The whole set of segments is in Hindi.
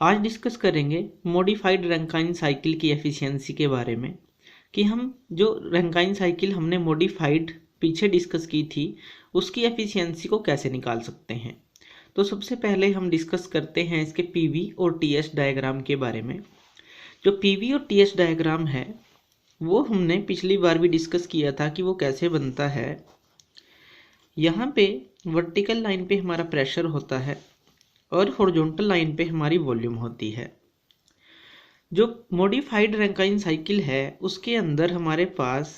आज डिस्कस करेंगे मॉडिफाइड रैंकाइन साइकिल की एफिशिएंसी के बारे में कि हम जो रैंकाइन साइकिल हमने मॉडिफाइड पीछे डिस्कस की थी उसकी एफिशिएंसी को कैसे निकाल सकते हैं। तो सबसे पहले हम डिस्कस करते हैं इसके पीवी और टीएस डायग्राम के बारे में। जो पीवी और टीएस डायग्राम है वो हमने पिछली बार भी डिस्कस किया था कि वो कैसे बनता है। यहाँ पे वर्टिकल लाइन पे हमारा प्रेशर होता है और हॉरिजॉन्टल लाइन पे हमारी वॉल्यूम होती है। जो मॉडिफाइड रैंकाइन साइकिल है उसके अंदर हमारे पास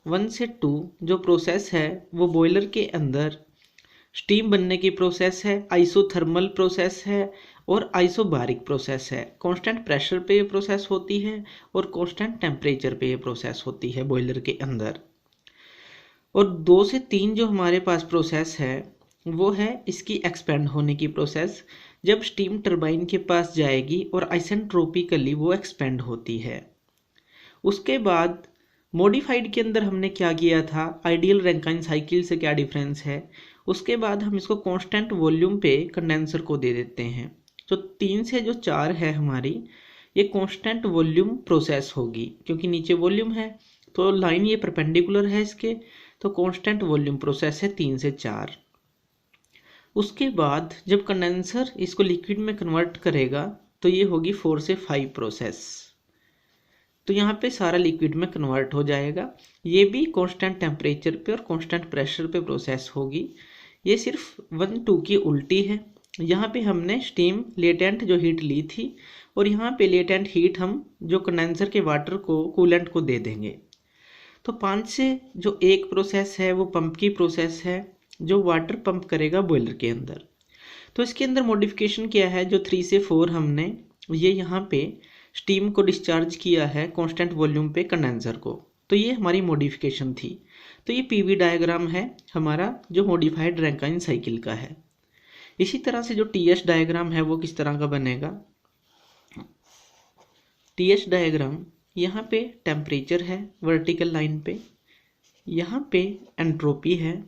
1 से 2 जो प्रोसेस है वो बॉयलर के अंदर स्टीम बनने की प्रोसेस है, आइसोथर्मल प्रोसेस है और आइसोबारिक प्रोसेस है। कांस्टेंट प्रेशर पे ये प्रोसेस होती है और कांस्टेंट टेम्परेचर पे ये प्रोसेस होती है बॉयलर के अंदर। और 2 से 3 जो हमारे पास प्रोसेस है वो है इसकी एक्सपेंड होने की प्रोसेस, जब स्टीम टरबाइन के पास जाएगी और आइसेंट्रोपिकली वो एक्सपेंड होती है। उसके बाद मॉडिफाइड के अंदर हमने क्या किया था, आइडियल रैंकाइन साइकिल से क्या डिफरेंस है, उसके बाद हम इसको कांस्टेंट वॉल्यूम पे कंडेंसर को दे देते हैं। तो 3 से जो 4 है हमारी ये कांस्टेंट वॉल्यूम प्रोसेस होगी, क्योंकि नीचे वॉल्यूम है तो लाइन ये परपेंडिकुलर है इसके, तो कांस्टेंट वॉल्यूम प्रोसेस है 3 से 4। उसके बाद जब कंडेंसर इसको लिक्विड में कन्वर्ट करेगा तो ये होगी 4 से 5 प्रोसेस। तो यहाँ पे सारा लिक्विड में कन्वर्ट हो जाएगा। ये भी कांस्टेंट टेम्परेचर पे और कांस्टेंट प्रेशर पे प्रोसेस होगी। ये सिर्फ 1-2 की उल्टी है। यहाँ पे हमने स्टीम लेटेंट जो हीट ली थी और यहाँ पे लेटेंट हीट हम जो कंडेंसर के वाटर को कूलेंट को दे देंगे। तो 5 से जो एक प्रोसेस है वो पंप की प्रोसेस है जो वाटर पंप करेगा बॉयलर के अंदर। तो इसके अंदर मॉडिफिकेशन किया है, जो 3 से 4 हमने ये यहाँ पे स्टीम को डिस्चार्ज किया है कांस्टेंट वॉल्यूम पे कंडेंसर को। तो ये हमारी मॉडिफिकेशन थी। तो ये पीवी डायग्राम है हमारा जो मॉडिफाइड रैंकाइन साइकिल का है। इसी तरह से जो टीएस डायग्राम है वो किस तरह का बनेगा। टीएस डायग्राम यहाँ पे टेम्परेचर है वर्टिकल लाइन पे, यहाँ पे एंट्रोपी है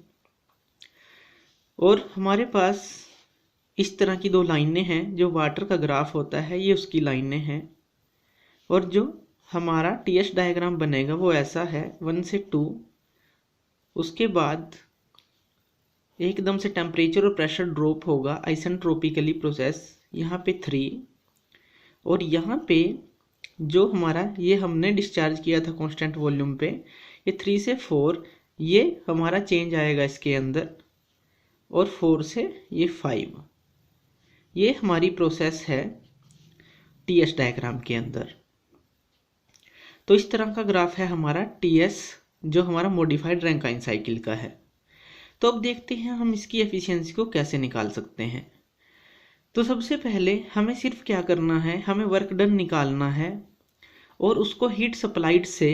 और हमारे पास इस तरह की 2 लाइनें हैं। जो वाटर का ग्राफ होता है ये उसकी लाइनें हैं और जो हमारा टीएस डायग्राम बनेगा वो ऐसा है 1 से 2। उसके बाद एकदम से टेम्परेचर और प्रेशर ड्रॉप होगा, आइसेंट्रोपिकली प्रोसेस यहाँ पे 3 और यहाँ पे जो हमारा ये हमने डिस्चार्ज किया था कांस्टेंट वॉल्यूम पे ये 3 से 4 ये हमारा चेंज आएगा इसके अंदर और 4 से ये 5। ये हमारी प्रोसेस है टीएस डायग्राम के अंदर। तो इस तरह का ग्राफ है हमारा टीएस जो हमारा मॉडिफाइड रैंकाइन साइकिल का है। तो अब देखते हैं हम इसकी एफिशिएंसी को कैसे निकाल सकते हैं। तो सबसे पहले हमें सिर्फ क्या करना है, हमें वर्क डन निकालना है और उसको हीट सप्लाइड से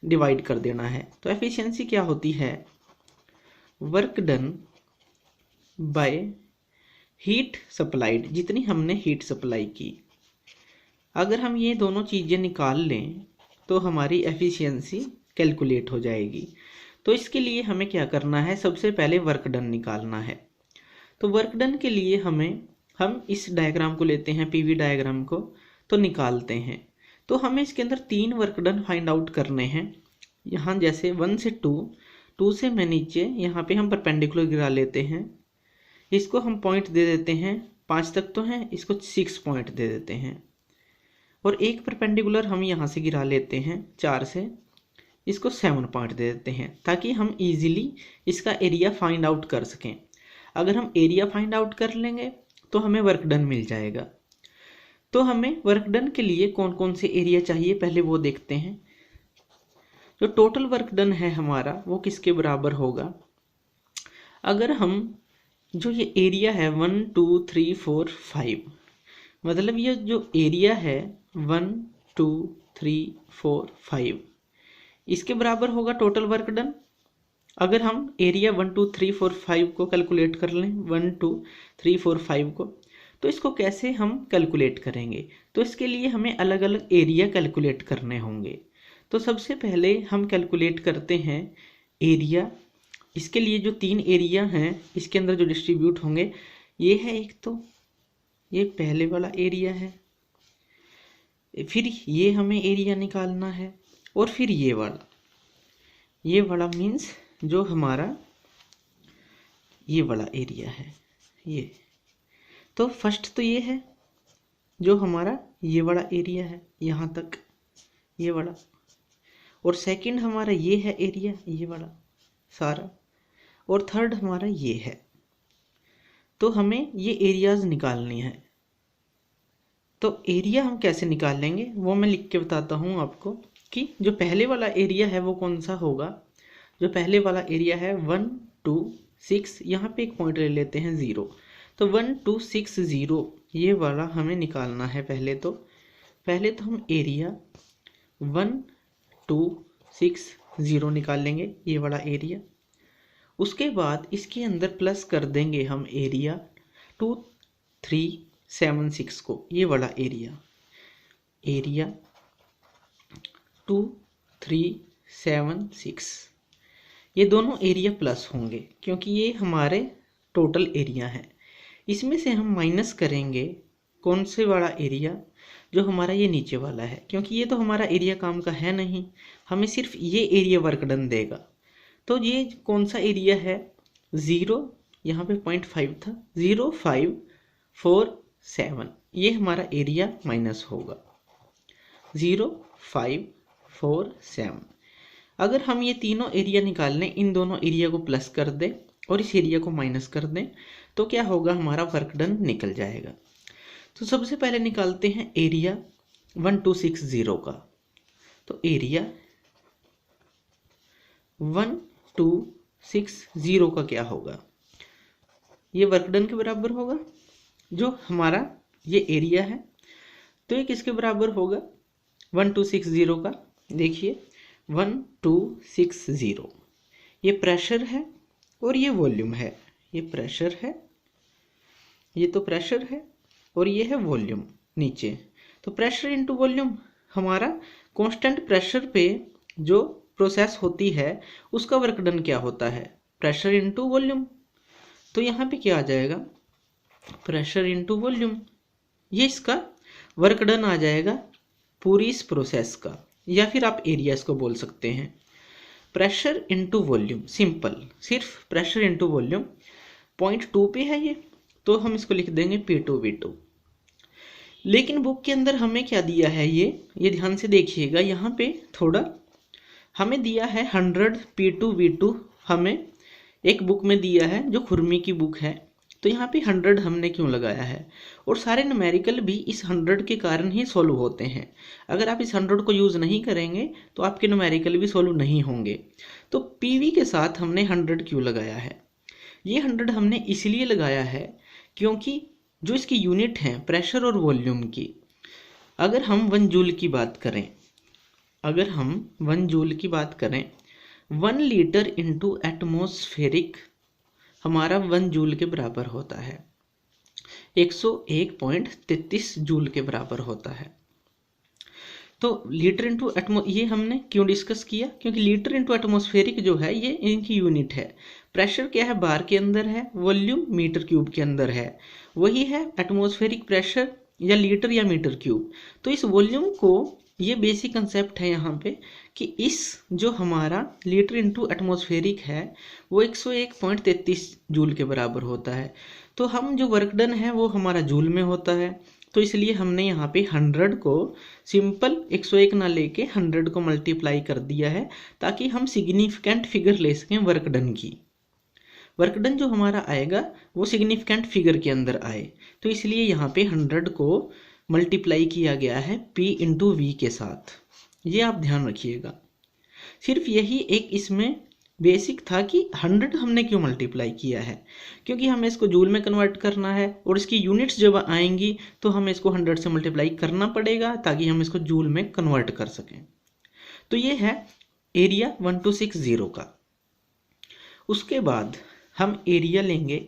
डिवाइड कर देना है। तो एफिशिएंसी क्या होती है, work done by heat supplied, जितनी हमने हीट सप्लाई की। अगर हम ये दोनों चीज़ें निकाल लें तो हमारी एफिशिएंसी कैलकुलेट हो जाएगी। तो इसके लिए हमें क्या करना है, सबसे पहले वर्क डन निकालना है। तो वर्क डन के लिए हम इस डायग्राम को लेते हैं, पीवी डायग्राम को, तो निकालते हैं। तो हमें इसके अंदर 3 वर्क डन फाइंड आउट करने हैं। यहाँ जैसे 1 से 2 से मैं नीचे यहाँ पे हम परपेंडिकुलर गिरा लेते हैं। इसको हम पॉइंट दे देते हैं, 5 तक तो हैं, इसको 6 पॉइंट दे देते हैं। और एक परपेंडिकुलर हम यहाँ से गिरा लेते हैं 4 से, इसको 7 पॉइंट दे देते हैं ताकि हम इजीली इसका एरिया फाइंड आउट कर सकें। अगर हम एरिया फाइंड आउट कर लेंगे तो हमें वर्क डन मिल जाएगा। तो हमें वर्क डन के लिए कौन कौन से एरिया चाहिए पहले वो देखते हैं। जो टोटल वर्क डन है हमारा वो किसके बराबर होगा, अगर हम जो ये एरिया है 1 2 3 4 5, मतलब ये जो एरिया है 1 2 3 4 5 इसके बराबर होगा टोटल वर्क डन। अगर हम एरिया 1 2 3 4 5 को कैलकुलेट कर लें, 1 2 3 4 5 को, तो इसको कैसे हम कैलकुलेट करेंगे। तो इसके लिए हमें अलग अलग एरिया कैलकुलेट करने होंगे। तो सबसे पहले हम कैलकुलेट करते हैं एरिया। इसके लिए जो 3 एरिया हैं इसके अंदर जो डिस्ट्रीब्यूट होंगे ये है एक, तो ये पहले वाला एरिया है, फिर ये हमें एरिया निकालना है, और फिर ये वाला मीन्स जो हमारा ये वाला एरिया है ये। तो फर्स्ट तो ये है जो हमारा ये वाला एरिया है यहाँ तक ये वाला, और सेकंड हमारा ये है एरिया ये वाला सारा, और थर्ड हमारा ये है। तो हमें ये एरियाज निकालनी है। तो एरिया हम कैसे निकाल लेंगे वो मैं लिख के बताता हूँ आपको कि जो पहले वाला एरिया है वो कौन सा होगा। जो पहले वाला एरिया है 1 2 6, यहाँ पे एक पॉइंट ले लेते हैं 0, तो 1 2 6 0 ये वाला हमें निकालना है। पहले तो हम एरिया 1 2 6 0 निकाल लेंगे ये वाला एरिया। उसके बाद इसके अंदर प्लस कर देंगे हम एरिया 2 3 7 6 को, ये वाला एरिया 2 3 7 6, ये दोनों एरिया प्लस होंगे क्योंकि ये हमारे टोटल एरिया है। इसमें से हम माइनस करेंगे कौन से वाला एरिया, जो हमारा ये नीचे वाला है, क्योंकि ये तो हमारा एरिया काम का है नहीं, हमें सिर्फ ये एरिया वर्क डन देगा। तो ये कौन सा एरिया है 0, यहाँ पे 0.5 था, 0 5 4 7, ये हमारा एरिया माइनस होगा 0 5 4 7। अगर हम ये तीनों एरिया निकाल लें, इन दोनों एरिया को प्लस कर दें और इस एरिया को माइनस कर दें, तो क्या होगा हमारा वर्क डन निकल जाएगा। तो सबसे पहले निकालते हैं एरिया 1260 का। तो एरिया 1260 का क्या होगा, ये वर्क डन के बराबर होगा। जो हमारा ये एरिया है तो ये किसके बराबर होगा 1260 का, देखिए 1260, ये प्रेशर है और ये वॉल्यूम है। ये प्रेशर है, ये तो प्रेशर है, और ये है वॉल्यूम नीचे। तो प्रेशर इनटू वॉल्यूम, हमारा कांस्टेंट प्रेशर पे जो प्रोसेस होती है उसका वर्क डन क्या होता है, प्रेशर इनटू वॉल्यूम। तो यहाँ पे क्या आ जाएगा, प्रेशर इनटू वॉल्यूम, ये इसका वर्क डन आ जाएगा पूरी इस प्रोसेस का, या फिर आप एरिया इसको बोल सकते हैं। प्रेशर इनटू वॉल्यूम, सिंपल, सिर्फ प्रेशर इनटू वॉल्यूम। 0.2 पे है ये, तो हम इसको लिख देंगे P2V2। लेकिन बुक के अंदर हमें क्या दिया है, ये ध्यान से देखिएगा, यहाँ पे थोड़ा हमें दिया है 100 P2V2, हमें एक बुक में दिया है जो खुरमी की बुक है। तो यहाँ पे 100 हमने क्यों लगाया है, और सारे न्यूमेरिकल भी इस 100 के कारण ही सॉल्व होते हैं। अगर आप इस 100 को यूज़ नहीं करेंगे तो आपके न्यूमेरिकल भी सॉल्व नहीं होंगे। तो पीवी के साथ हमने 100 क्यों लगाया है, ये 100 हमने इसलिए लगाया है क्योंकि जो इसकी यूनिट है प्रेशर और वॉल्यूम की, अगर हम 1 जूल की बात करें, 1 लीटर इंटू एटमॉस्फेरिक हमारा 1 जूल के बराबर होता है, 101.33 जूल के बराबर होता है। तो लीटर इंटू ये हमने क्यों डिस्कस किया, क्योंकि लीटर इंटू एटमॉस्फेरिक जो है ये इनकी यूनिट है। प्रेशर क्या है, बार के अंदर है, वॉल्यूम मीटर क्यूब के अंदर है, वही है एटमॉस्फेरिक प्रेशर या लीटर या मीटर क्यूब। तो इस वॉल्यूम को, ये बेसिक कंसेप्ट है यहाँ पे कि इस जो हमारा लीटर इंटू एटमॉस्फेरिक है वो 101.33 जूल के बराबर होता है। तो हम जो वर्क डन है वो हमारा जूल में होता है, तो इसलिए हमने यहाँ पे 100 को सिंपल 101 ना लेके 100 को मल्टीप्लाई कर दिया है, ताकि हम सिग्निफिकेंट फिगर ले सकें वर्क डन की। वर्क डन जो हमारा आएगा वो सिग्निफिकेंट फिगर के अंदर आए, तो इसलिए यहाँ पे 100 को मल्टीप्लाई किया गया है P इंटू वी के साथ। ये आप ध्यान रखिएगा। सिर्फ यही एक इसमें बेसिक था कि 100 हमने क्यों मल्टीप्लाई किया है, क्योंकि हमें इसको जूल में कन्वर्ट करना है और इसकी यूनिट्स जब आएंगी तो हमें इसको 100 से मल्टीप्लाई करना पड़ेगा ताकि हम इसको जूल में कन्वर्ट कर सकें। तो ये है एरिया 1260 का। उसके बाद हम एरिया लेंगे,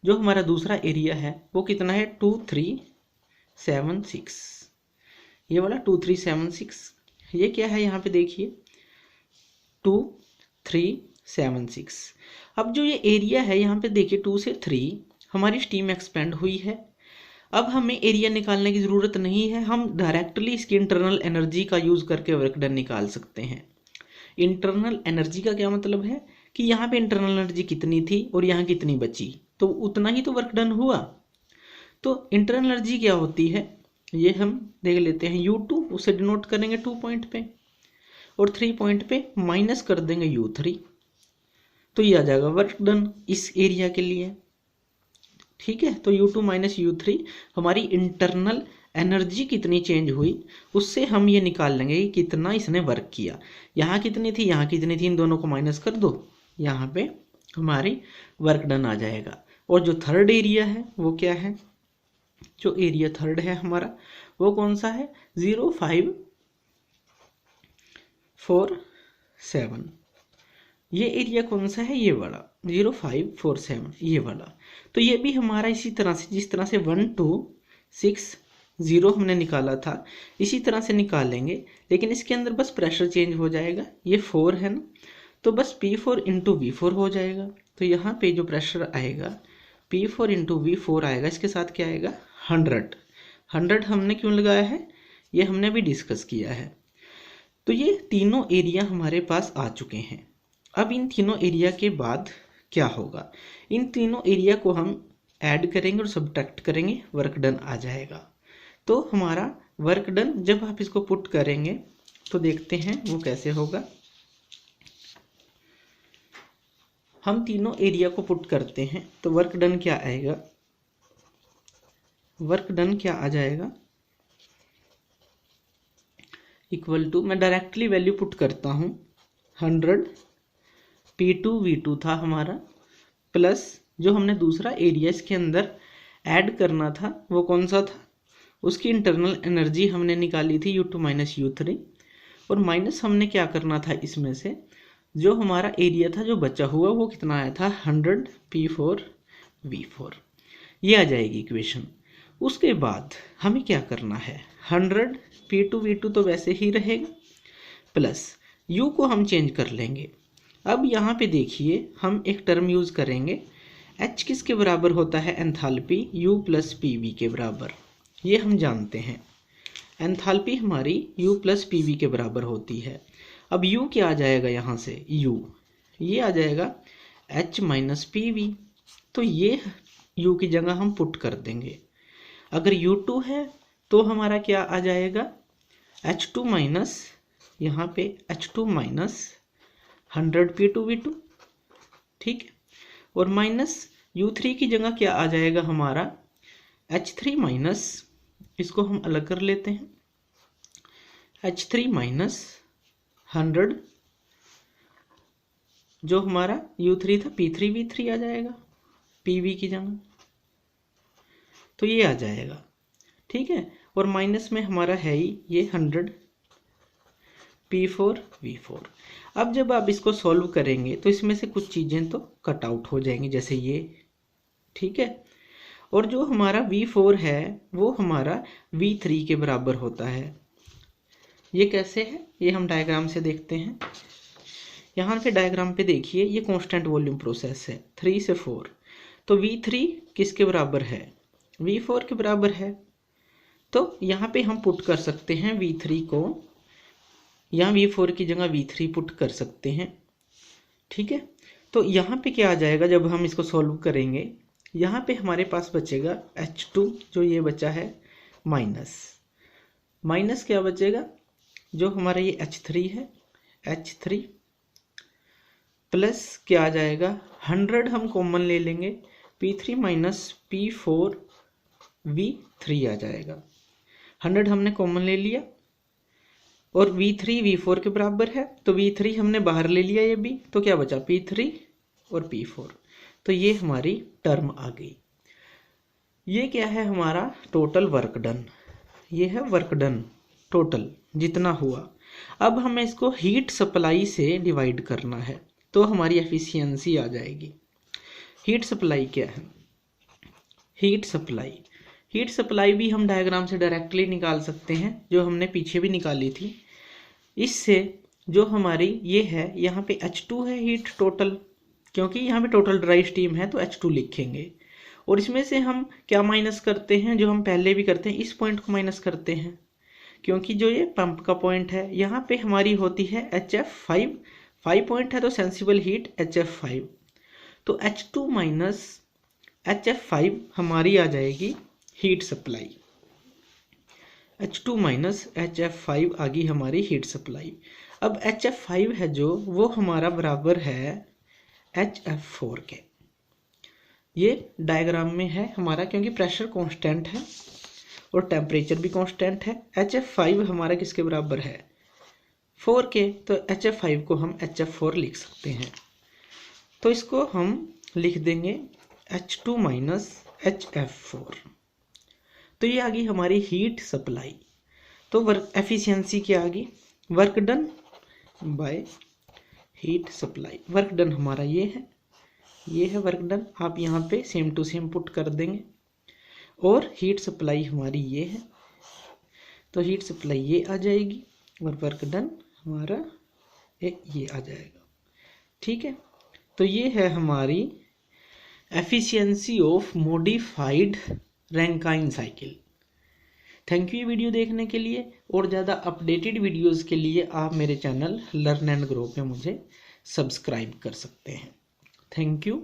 जो हमारा दूसरा एरिया है वो कितना है 2376, ये वाला 2376। ये क्या है यहाँ पे देखिए 2376। अब जो ये एरिया है यहाँ पे देखिए 2 से 3 हमारी स्टीम एक्सपेंड हुई है। अब हमें एरिया निकालने की ज़रूरत नहीं है, हम डायरेक्टली इसकी इंटरनल एनर्जी का यूज़ करके वर्क डन निकाल सकते हैं। इंटरनल एनर्जी का क्या मतलब है कि यहाँ पे इंटरनल एनर्जी कितनी थी और यहाँ कितनी बची, तो उतना ही तो वर्क डन हुआ। तो इंटरनल एनर्जी क्या होती है ये हम देख लेते हैं। U2 उसे डिनोट करेंगे 2 पॉइंट पे और 3 पॉइंट पे माइनस कर देंगे U3, तो ये आ जाएगा वर्क डन इस एरिया के लिए। ठीक है, तो U2 माइनस U3 हमारी इंटरनल एनर्जी कितनी चेंज हुई उससे हम ये निकाल लेंगे कि कितना इसने वर्क किया। यहाँ कितनी थी, यहाँ कितनी थी, इन दोनों को माइनस कर दो, यहाँ पे हमारी वर्क डन आ जाएगा। और जो थर्ड एरिया है वो क्या है, जो एरिया थर्ड है हमारा वो कौन सा है, 0547। ये एरिया कौन सा है, ये वाला 0547, ये वाला। तो ये भी हमारा इसी तरह से, जिस तरह से 1260 हमने निकाला था इसी तरह से निकालेंगे, लेकिन इसके अंदर बस प्रेशर चेंज हो जाएगा। ये 4 है ना, तो बस P4 इंटू V4 हो जाएगा। तो यहाँ पे जो प्रेशर आएगा P4 इंटू V4 आएगा, इसके साथ क्या आएगा 100 हमने क्यों लगाया है ये हमने भी डिस्कस किया है। तो ये तीनों एरिया हमारे पास आ चुके हैं। अब इन तीनों एरिया के बाद क्या होगा, इन तीनों एरिया को हम ऐड करेंगे और सब्ट्रैक्ट करेंगे, वर्क डन आ जाएगा। तो हमारा वर्क डन जब आप इसको पुट करेंगे तो देखते हैं वो कैसे होगा। हम तीनों एरिया को पुट करते हैं तो वर्क डन क्या आएगा, वर्क डन क्या आ जाएगा, इक्वल टू, मैं डायरेक्टली वैल्यू पुट करता हूँ 100 P2 V2 था हमारा, प्लस जो हमने दूसरा एरिया इसके अंदर ऐड करना था वो कौन सा था, उसकी इंटरनल एनर्जी हमने निकाली थी U2 माइनस U3, और माइनस हमने क्या करना था इसमें से जो हमारा एरिया था जो बचा हुआ वो कितना आया था 100 P4 V4, ये आ जाएगी इक्वेशन। उसके बाद हमें क्या करना है, 100 P2 V2 तो वैसे ही रहेगा, प्लस U को हम चेंज कर लेंगे। अब यहाँ पे देखिए हम एक टर्म यूज़ करेंगे, H किसके बराबर होता है, एंथैल्पी U प्लस PV के बराबर, ये हम जानते हैं। एंथैल्पी हमारी U प्लस PV के बराबर होती है। अब U क्या आ जाएगा यहाँ से, U ये आ जाएगा H माइनस PV, तो ये U की जगह हम पुट कर देंगे। अगर U2 है तो हमारा क्या आ जाएगा, H2 माइनस, यहाँ पे H2 माइनस 100 P2 V2, ठीक है, और माइनस U3 की जगह क्या आ जाएगा हमारा H3 माइनस, इसको हम अलग कर लेते हैं, H3 माइनस 100, जो हमारा U3 था P3 V3 आ जाएगा PV की जगह, तो ये आ जाएगा। ठीक है, और माइनस में हमारा है ही ये 100 P4 V4। अब जब आप इसको सॉल्व करेंगे तो इसमें से कुछ चीज़ें तो कट आउट हो जाएंगी, जैसे ये, ठीक है, और जो हमारा V4 है वो हमारा V3 के बराबर होता है। ये कैसे है ये हम डायग्राम से देखते हैं। यहाँ पे डायग्राम पे देखिए ये कांस्टेंट वॉल्यूम प्रोसेस है 3 से 4, तो V3 किसके बराबर है, V4 के बराबर है। तो यहाँ पे हम पुट कर सकते हैं V3 को, यहाँ V4 की जगह V3 पुट कर सकते हैं, ठीक है। तो यहाँ पे क्या आ जाएगा जब हम इसको सॉल्व करेंगे, यहाँ पे हमारे पास बचेगा H2, जो ये बचा है, माइनस माइनस क्या बचेगा, जो हमारा ये H3 है, H3 प्लस क्या आ जाएगा 100 हम कॉमन ले लेंगे, P3 माइनस P4 V3 आ जाएगा। 100 हमने कॉमन ले लिया और V3 V4 के बराबर है, तो V3 हमने बाहर ले लिया ये भी, तो क्या बचा P3 और P4, तो ये हमारी टर्म आ गई। ये क्या है हमारा टोटल वर्क डन, ये है वर्क डन टोटल जितना हुआ। अब हमें इसको हीट सप्लाई से डिवाइड करना है तो हमारी एफिशिएंसी आ जाएगी। हीट सप्लाई क्या है, हीट सप्लाई भी हम डायग्राम से डायरेक्टली निकाल सकते हैं, जो हमने पीछे भी निकाली थी। इससे जो हमारी ये है, यहाँ पे H2 है हीट टोटल, क्योंकि यहाँ पे टोटल ड्राई स्टीम है तो H2 लिखेंगे, और इसमें से हम क्या माइनस करते हैं, जो हम पहले भी करते हैं, इस पॉइंट को माइनस करते हैं, क्योंकि जो ये पंप का पॉइंट है यहाँ पे हमारी होती है HF5, 5 पॉइंट है तो सेंसिबल हीट HF5, तो H2 माइनस HF5 हमारी आ जाएगी heat supply. H2 minus HF5 आ गई हमारी हीट सप्लाई। अब HF5 है जो वो हमारा बराबर है HF4 के। ये डायग्राम में है हमारा, क्योंकि प्रेशर कांस्टेंट है और टेम्परेचर भी कांस्टेंट है। HF5 हमारा किसके बराबर है, 4 के, तो HF5 को हम HF4 लिख सकते हैं। तो इसको हम लिख देंगे H2 माइनस HF4। तो ये आ गई हमारी हीट सप्लाई। तो वर्क एफिशिएंसी क्या आ गई, work done by heat supply. Work done हमारा ये है वर्क डन, आप यहाँ पे सेम टू सेम पुट कर देंगे। और हीट सप्लाई हमारी ये है, तो हीट सप्लाई ये आ जाएगी और वर्क डन हमारा ये आ जाएगा। ठीक है, तो ये है हमारी efficiency of modified Rankine cycle. Thank you video देखने के लिए, और ज़्यादा अपडेटेड वीडियोस के लिए आप मेरे चैनल लर्न एंड ग्रो पे मुझे सब्सक्राइब कर सकते हैं। Thank you.